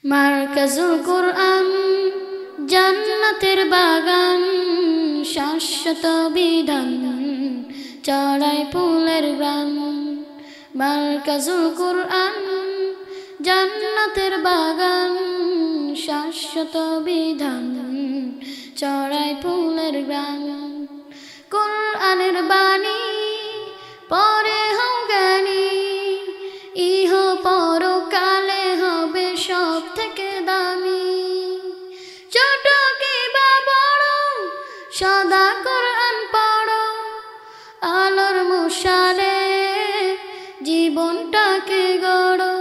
মারকাজুল কোরআন জান্নাতের বাগান, শাশ্বত বিধান চড়াই ফুলের গ্রাম। মারকাজুল কোরআন জান্নাতের বাগান, শাশ্বত বিধান চড়াই ফুলের গ্রাম। কোরআনের বাণী পরে হও জ্ঞানী, ইহ পরকালে হবে সব থেকে দামি। ছোট কিবা বড় সদা কোরআন পড়ো, আলোর মশালে জীবনটাকে গড়ো।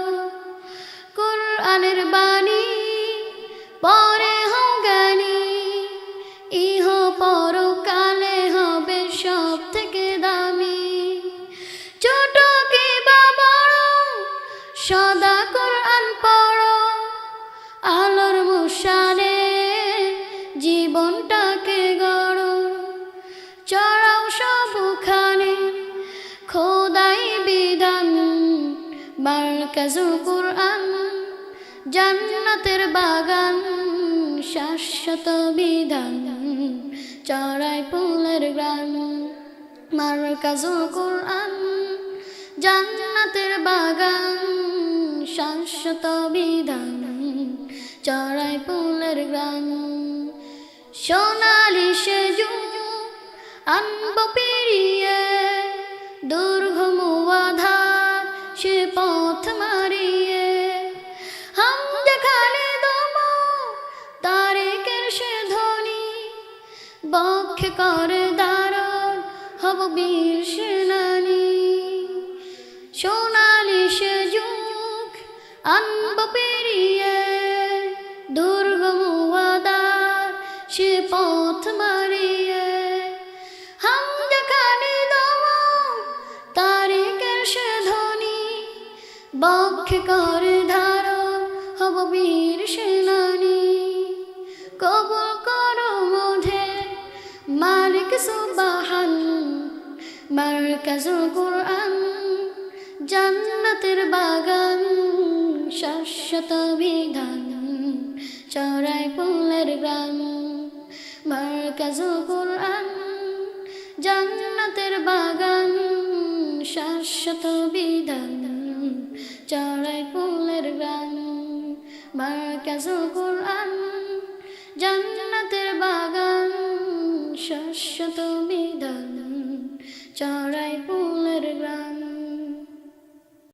কোরআনের বাণী পরে হও জ্ঞানী, ইহ পরকালে হবে সব থেকে দামি। ছোট কিবা বড় সদা কোরআন পড়ো, আলোর মশালে জীবনটাকে গড়ো। চড়াও সবখানে খোদাই বিধান, মারকাজুল কোরআন জান্নাতের বাগান, শাশ্বত বিধান চড়াই ফুলের গ্রাম। মারকাজুল কোরআন জান্নাতের বাগান, শাশ্বত বিধান চড়াই ফুলের গ্রাম। সোনালি সে যুগ আনব পেরিয়ে, দুর্গম আধার সে পথ মারিয়ে। হাম যেখানে দম তারেকের সে ধ্বনি, বক্ষে করে ধারণ হব বীর সেনানী। সোনালি সে যুগ আনব পেরিয়ে, দুর্গম আধার সে পথ মারিয়ে। হাম যেখানে দম তারেকের সে ধ্বনি, বক্ষে করে ধারণ হব বীর সেনানী। কবুল করো মোদের মালিক সুবহান, মারকাজুল কোরআন জান্নাতের বাগান, শাশ্বত বিধান চড়াই ফুলের গ্রাম। মারকাজুল কোরআন জান্নাতের বাগান, শাশ্বত বিধান চড়াই ফুলের গ্রাম। মারকাজুল কোরআন জান্নাতের বাগান, শাশ্বত বিধান চড়াই ফুল।